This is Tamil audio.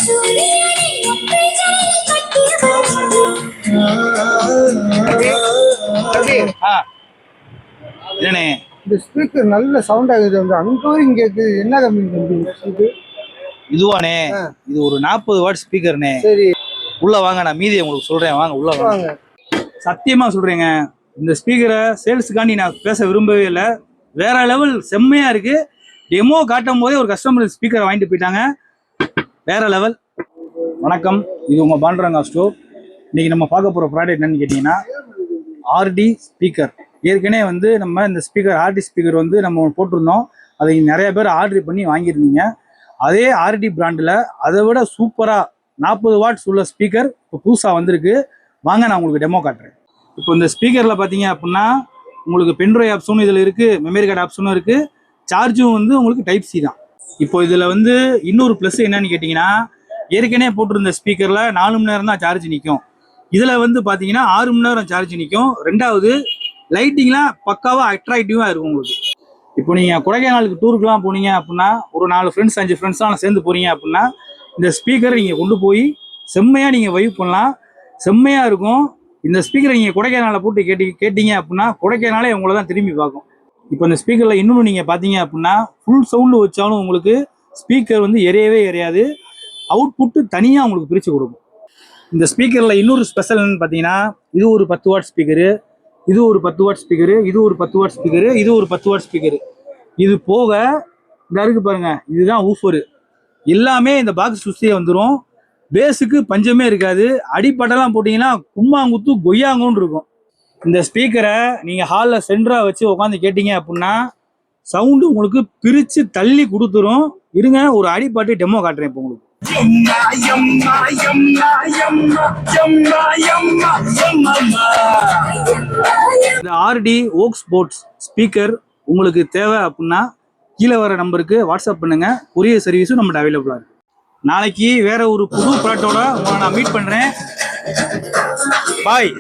இந்த ஸ்பீக்கர் நல்ல சவுண்ட் ஆகுது. அங்க வரைக்கும் கேக்குது. என்ன கம்பெனி தம்பி இதுவானே? இது ஒரு 40 வாட் ஸ்பீக்கர்னே. சரி, உள்ள வாங்க, நான் மீதி உங்களுக்கு சொல்றேன். வாங்க உள்ள வாங்க. சத்தியமா சொல்றேங்க, இந்த ஸ்பீக்கரை சேல்ஸுக்காண்டி நான் பேச விரும்பவே இல்லை. வேற லெவல், செம்மையா இருக்கு. டெமோ காட்டும் போதே ஒரு கஸ்டமர் ஸ்பீக்கரை வாங்கிட்டு போயிட்டாங்க. வேற லெவல். வணக்கம், இது உங்க பாண்டரங்கா ஸ்டோர். இன்னைக்கு நம்ம பார்க்க போற ப்ராடக்ட் என்னன்னு கேட்டீங்கன்னா ஆர்டி ஸ்பீக்கர். ஏற்கனவே வந்து நம்ம இந்த ஸ்பீக்கர் ஆர்டி ஸ்பீக்கர் வந்து நம்ம போட்டிருந்தோம். அதை நிறைய பேர் ஆர்டர் பண்ணி வாங்கியிருந்தீங்க. அதே ஆர்டி பிராண்டில் அதை விட சூப்பராக 40 வாட்ஸ் உள்ள ஸ்பீக்கர் இப்போ புதுசாக வந்திருக்கு. வாங்க, நான் உங்களுக்கு டெமோ காட்டுறேன். இப்போ இந்த ஸ்பீக்கரில் பார்த்தீங்க அப்படின்னா உங்களுக்கு பென்ட்ரைவ் ஆப்ஷனும் இதில் இருக்குது, மெமரி கார்டு ஆப்ஷனும் இருக்குது, சார்ஜும் வந்து உங்களுக்கு டைப் சி தான். இப்போ இதில் வந்து இன்னொரு ப்ளஸ் என்னன்னு கேட்டிங்கன்னா, ஏற்கனவே போட்டிருந்த ஸ்பீக்கரில் 4 மணி நேரம் தான் சார்ஜ் நிற்கும். இதில் வந்து பார்த்தீங்கன்னா 6 மணி நேரம் சார்ஜ் நிற்கும். ரெண்டாவது லைட்டிங்லாம் பக்காவாக அட்ராக்டிவாக இருக்கும் உங்களுக்கு. இப்போ நீங்கள் கொடைக்கானலுக்கு டூருக்குலாம் போனீங்க அப்படின்னா, ஒரு 4 ஃப்ரெண்ட்ஸ் 5 ஃப்ரெண்ட்ஸ்லாம் சேர்ந்து போகிறீங்க அப்படின்னா, இந்த ஸ்பீக்கரை நீங்கள் கொண்டு போய் செம்மையாக நீங்கள் வைப் பண்ணலாம். செம்மையாக இருக்கும். இந்த ஸ்பீக்கரை நீங்கள் கொடைக்கானலில் போட்டு கேட்டீங்க அப்படின்னா கொடைக்கானலே உங்களை தான் திரும்பி பார்க்கும். இப்போ இந்த ஸ்பீக்கரில் இன்னொன்று நீங்கள் பார்த்தீங்க அப்படின்னா, ஃபுல் சவுண்டு வச்சாலும் உங்களுக்கு ஸ்பீக்கர் வந்து எரையவே எரையாது. அவுட்புட்டு தனியாக உங்களுக்கு பிரித்து கொடுக்கும். இந்த ஸ்பீக்கரில் இன்னொரு ஸ்பெஷல் என்னன்னு பார்த்தீங்கன்னா, இது ஒரு 10 வாட் ஸ்பீக்கரு, இது ஒரு 10 வாட் ஸ்பீக்கரு, இது ஒரு 10 வாட் ஸ்பீக்கரு, இது ஒரு 10 வாட் ஸ்பீக்கரு. இது போக இந்த இருக்கு பாருங்க, இதுதான் ஊஃபரு. எல்லாமே இந்த பாக்ஸ் சுற்றியே வந்துடும். பேஸுக்கு பஞ்சமே இருக்காது. அடிப்பட்டெல்லாம் போட்டிங்கன்னா கும்மாங்குத்து கொய்யாங்கன்னு இருக்கும். இந்த ஸ்பீக்கரை நீங்கள் ஹாலில் சென்டராக வச்சு உட்காந்து கேட்டீங்க அப்படின்னா சவுண்டு உங்களுக்கு பிரித்து தள்ளி கொடுத்துரும். இருங்க, ஒரு அடிப்பாட்டு டெமோ காட்டுறேன் இப்போ உங்களுக்கு. இந்த ஆர்டி ஓக்ஸ் போர்ட்ஸ் ஸ்பீக்கர் உங்களுக்கு தேவை அப்படின்னா கீழே வர நம்பருக்கு வாட்ஸ்அப் பண்ணுங்க. கொரியர் சர்வீஸும் நம்மகிட்ட அவைலபிளாக இருக்கு. நாளைக்கு வேற ஒரு புது ப்ராடக்டோட உங்களை நான் மீட் பண்றேன். பாய்.